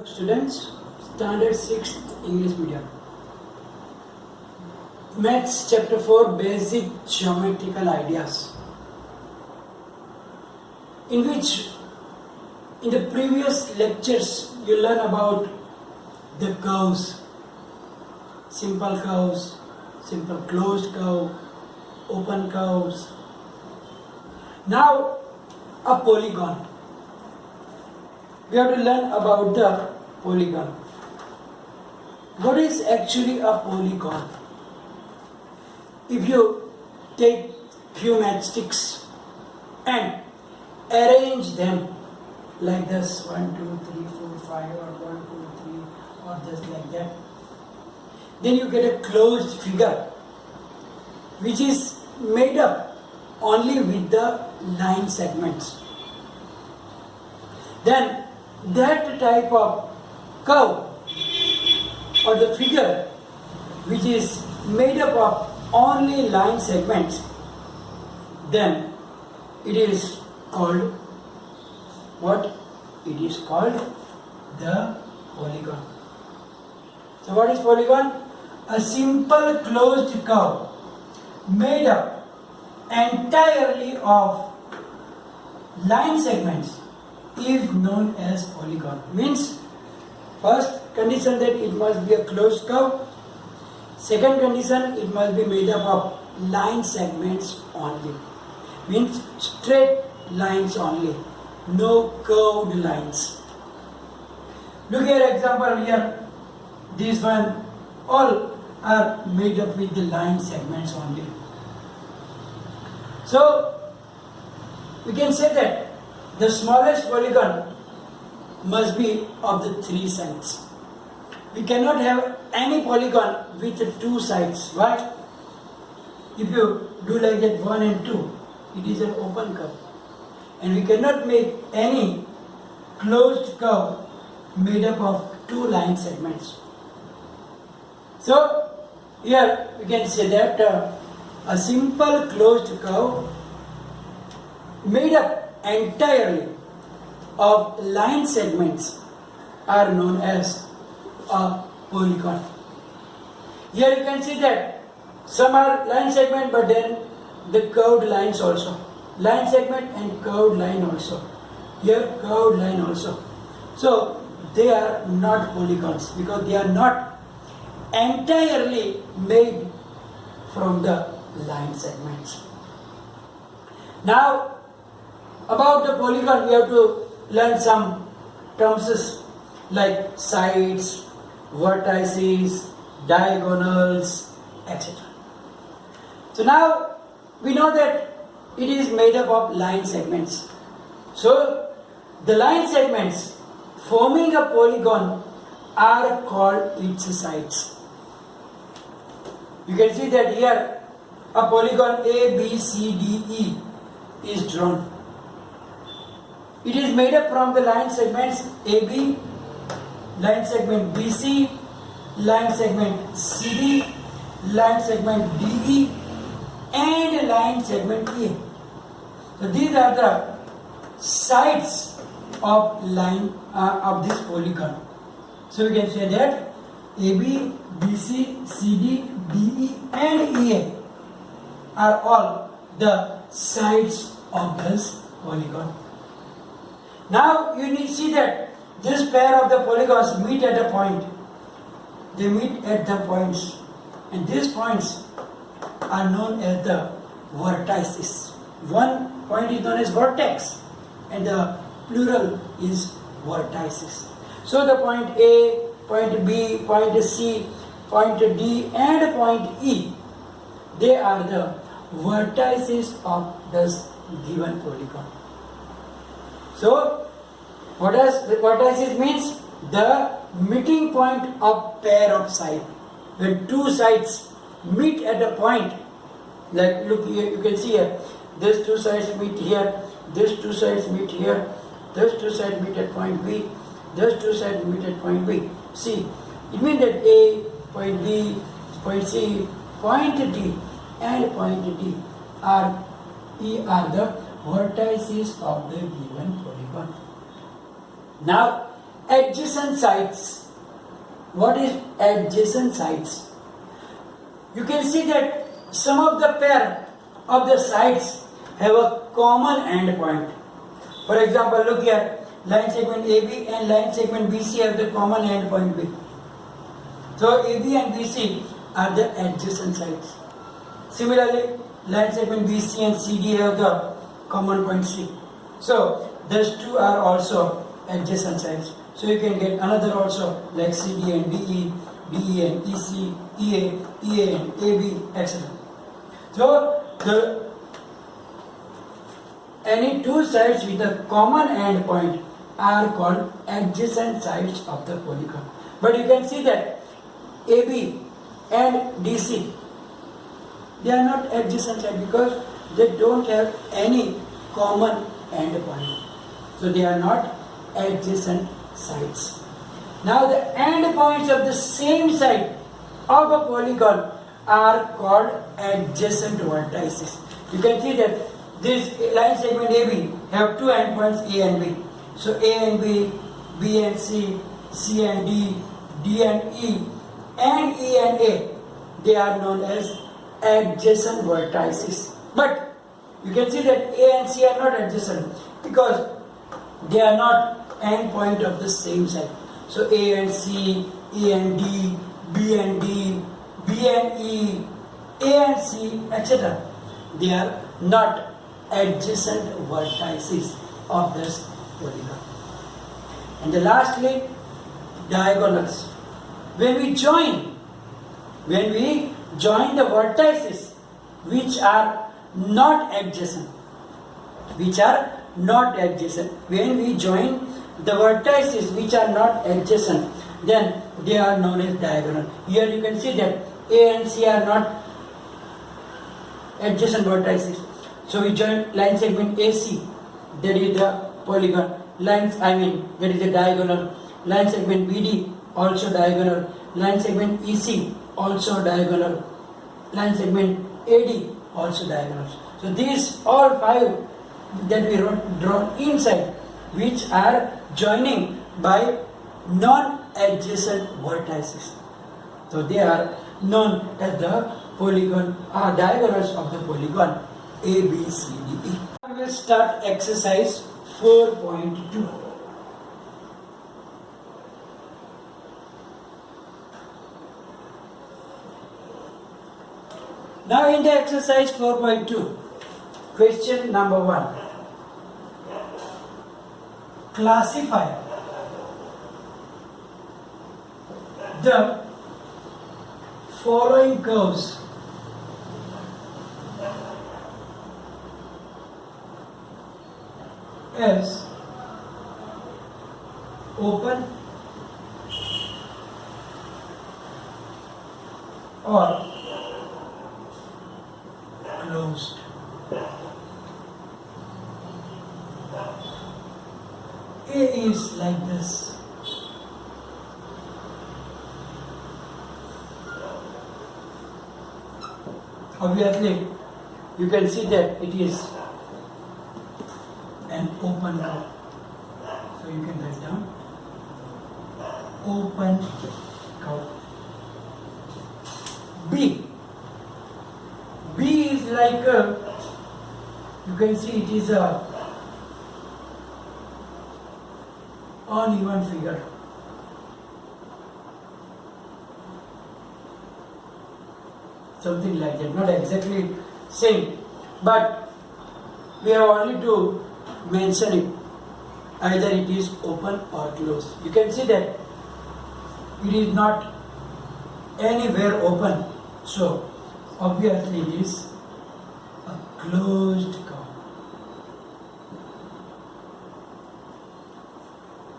Students, Standard 6th English Medium. Maths Chapter 4 Basic Geometrical Ideas. In which, in the previous lectures, you learn about the curves, simple closed curve, open curves. Now, a polygon. We have to learn about the polygon. What is actually a polygon? If you take few matchsticks and arrange them like this 1, 2, 3, 4, 5 or 1, 2, 3 or just like that, then you get a closed figure which is made up only with the line segments. Then that type of curve or the figure which is made up of only line segments, then it is called what? It is called the polygon. So what is polygon? A simple closed curve made up entirely of line segments is known as polygon. Means, first condition that it must be a closed curve. Second condition, it must be made up of line segments only. Means straight lines only, no curved lines. Look here, example here. This one, all are made up with the line segments only. So we can say that the smallest polygon must be of the three sides. We cannot have any polygon with two sides. What? If you do like that 1 and 2, it is an open curve. And we cannot make any closed curve made up of two line segments. So, here we can say that a simple closed curve made up entirely of line segments are known as a polygon. Here you can see that some are line segment, but then the curved lines also. Line segment and curved line also. Here curved line also. So they are not polygons because they are not entirely made from the line segments. Now, about the polygon, we have to learn some terms like sides, vertices, diagonals, etc. So now we know that it is made up of line segments. So the line segments forming a polygon are called its sides. You can see that here a polygon A, B, C, D, E is drawn. It is made up from the line segments AB, line segment BC, line segment CD, line segment DE, and line segment E. So these are the sides of line of this polygon. So we can say that AB, BC, CD, DE, and EA are all the sides of this polygon. Now you need to see that this pair of the polygons meet at a point. They meet at the points, and these points are known as the vertices. One point is known as vertex, and the plural is vertices. So the point A, point B, point C, point D, and point E, they are the vertices of this given polygon. So, what does the vertices means? The meeting point of pair of sides. When two sides meet at a point, like look here, you can see here, these two sides meet here, these two sides meet here, these two sides meet at point B, these two sides meet at point B. See, it means that A, point B, point C, point D, and point D are the vertices of the given polygon. Now, adjacent sides. What is adjacent sides? You can see that some of the pair of the sides have a common end point. For example, look here, line segment AB and line segment BC have the common end point B. So AB and BC are the adjacent sides. Similarly, line segment BC and CD have the common point C. So these two are also adjacent sides. So you can get another also like CD and DE, DE and EC, EA, EA and AB, etc. So any two sides with a common end point are called adjacent sides of the polygon. But you can see that AB and DC, they are not adjacent sides because they don't have any common end point. So they are not adjacent sides. Now the end points of the same side of a polygon are called adjacent vertices. You can see that this line segment AB have two endpoints A and B. So A and B, B and C, C and D, D and E and A, they are known as adjacent vertices. But you can see that A and C are not adjacent because they are not endpoint of the same side. So A and C, A and D, B and D, B and E, A and C, etc. They are not adjacent vertices of this polygon. And then lastly, diagonals. When we join the vertices which are not adjacent, when we join the vertices which are not adjacent, then they are known as diagonal. Here you can see that A and C are not adjacent vertices. So we join line segment AC, that is the polygon. That is the diagonal. Line segment BD, also diagonal. Line segment EC, also diagonal. Line segment AD, also diagonal. So these all five that we drawn inside, which are joining by non-adjacent vertices. So they are known as the polygon diagonals of the polygon A, B, C, D, E. We will start exercise 4.2. Now in the exercise 4.2, question number 1. Classify the following curves as open or closed. A is like this. Obviously, you can see that it is an open curve. So you can write down open curve. B. B is like you can see it is a uneven figure. Something like that, not exactly same, but we have only to mention it. Either it is open or closed. You can see that it is not anywhere open, so obviously it is a closed curve.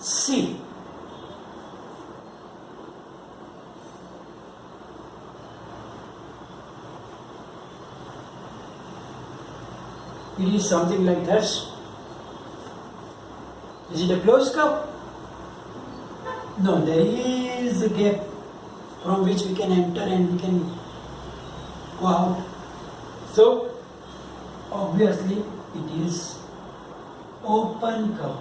C. It is something like this. Is it a closed curve? No, there is a gap from which we can enter and we can go out. So, obviously, it is open curve.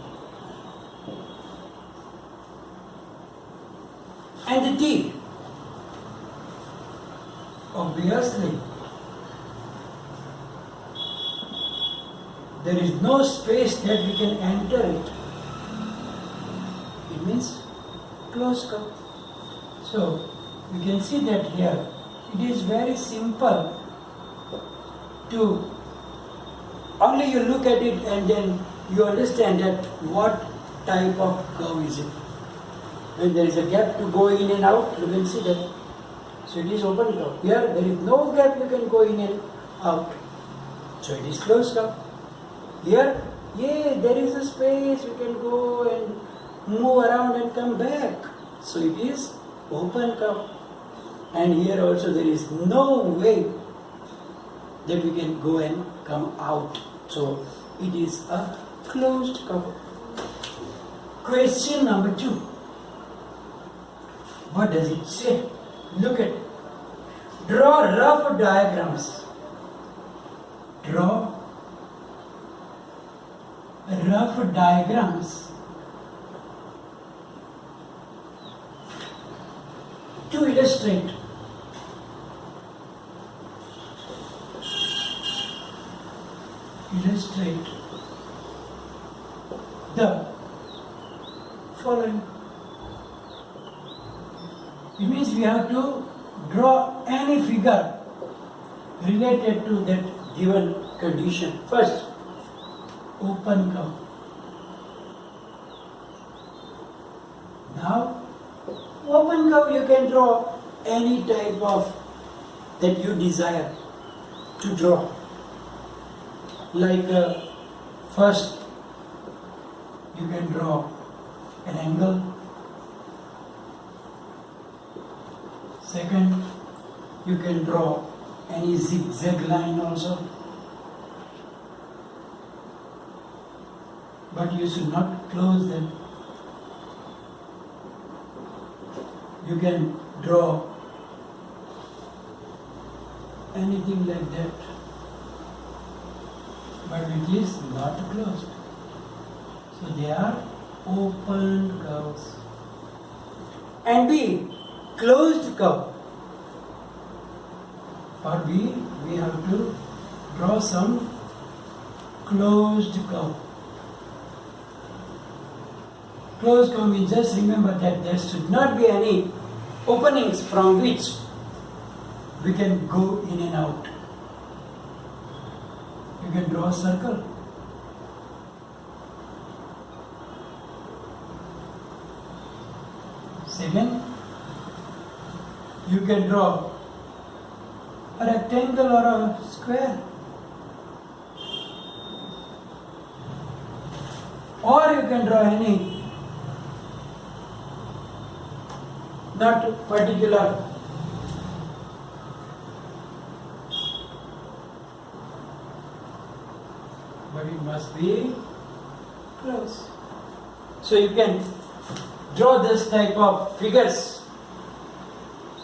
And the T, obviously, there is no space that we can enter it. It means closed curve. So we can see that here it is very simple to only you look at it and then you understand that what type of curve is it. When there is a gap to go in and out, you can see that. So it is open curve. Here there is no gap, you can go in and out. So it is closed curve. Here, yeah, there is a space, you can go and move around and come back. So it is open curve. And here also there is no way that we can go and come out. So it is a closed curve. Question number 2. What does it say? Look at it. Draw rough diagrams. Draw rough diagrams to illustrate the following. It means we have to draw any figure related to that given condition. First, open curve. Now, open curve you can draw any type of that you desire to draw. Like first, you can draw an angle. Second, you can draw any zigzag line also. But you should not close them. You can draw anything like that, but it is not closed. So they are open curves. And B, closed curve. For B, we have to draw some closed curve. Closed curve means just remember that there should not be any openings from which we can go in and out. You can draw a circle. Second, you can draw a rectangle or a square. Or you can draw any not particular but it must be close. So you can draw this type of figures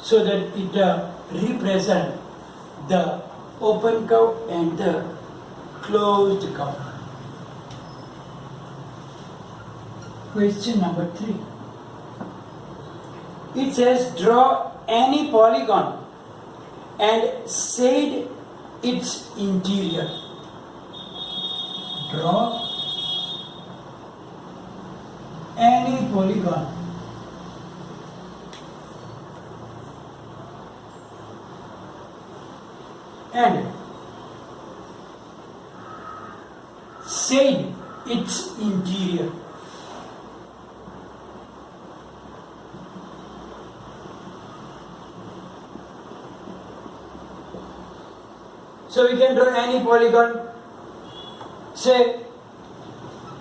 so that it represent the open curve and the closed curve. Question number 3. It says draw any polygon and shade its interior. Draw any polygon and shade its interior. So we can draw any polygon. Say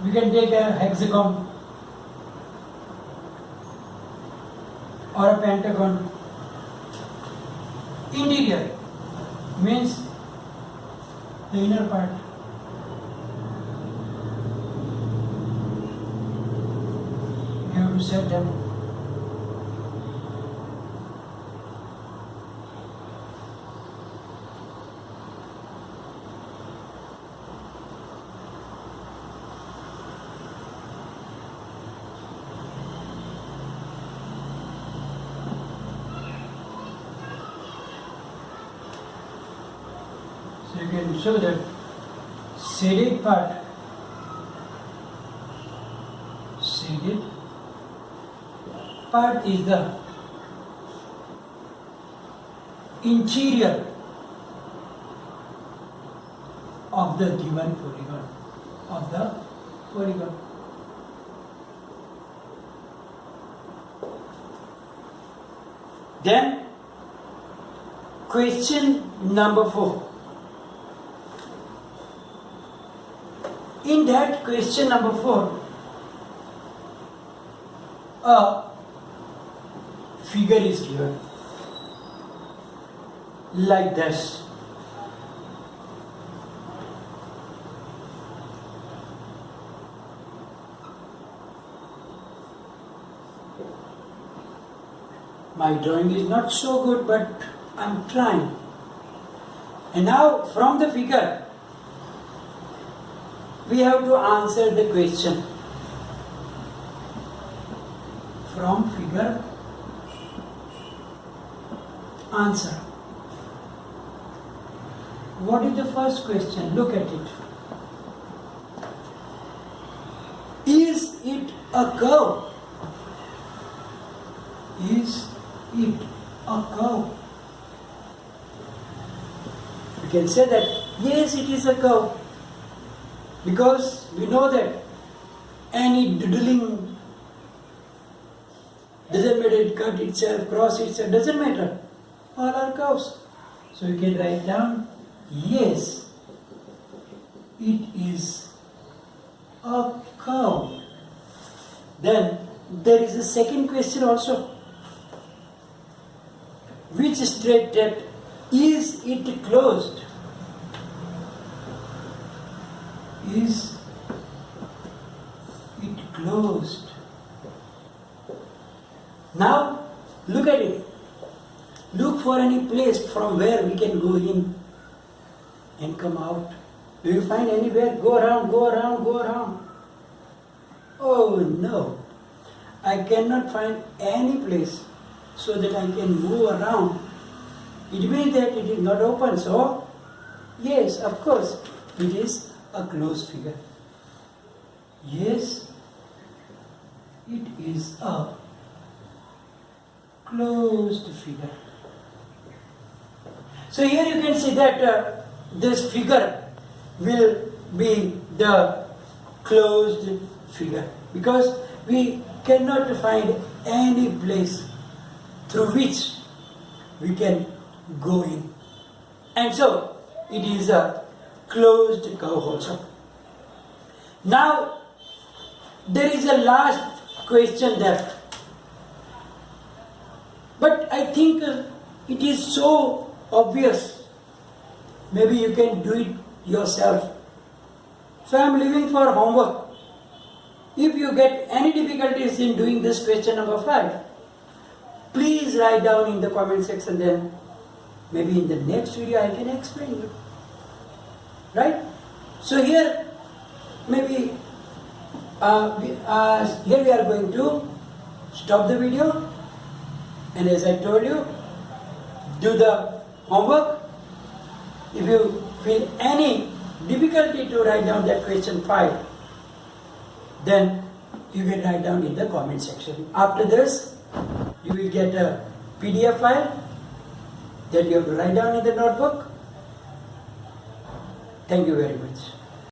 we can take a hexagon or a pentagon. Interior means the inner part. You have to set them. can show that shaded part is the interior of the given polygon. Then question number 4. In that question number 4, a figure is given like this. My drawing is not so good, but I'm trying. And now from the figure, we have to answer the question. From figure, answer. What is the first question? Look at it. Is it a curve? Is it a curve? We can say that yes, it is a curve, because we know that any doodling doesn't matter, it cut itself, cross itself, doesn't matter. All are curves. So you can write down, yes, it is a curve. Then there is a second question also. Which straight text is it closed? Is it closed? Now look at it. Look for any place from where we can go in and come out. Do you find anywhere? Go around, go around, go around. Oh no, I cannot find any place so that I can move around. It means that it is not open. So yes, of course, it is a closed figure. Yes, it is a closed figure. So here you can see that this figure will be the closed figure, because we cannot find any place through which we can go in. And so it is a closed curve also. Now there is a last question there. But I think it is so obvious. Maybe you can do it yourself. So I am leaving for homework. If you get any difficulties in doing this question number 5, please write down in the comment section, then maybe in the next video I can explain you. Right? So here, maybe here we are going to stop the video, and as I told you, do the homework. If you feel any difficulty to write down that question 5, then you can write down in the comment section. After this, you will get a PDF file that you have to write down in the notebook. Thank you very much.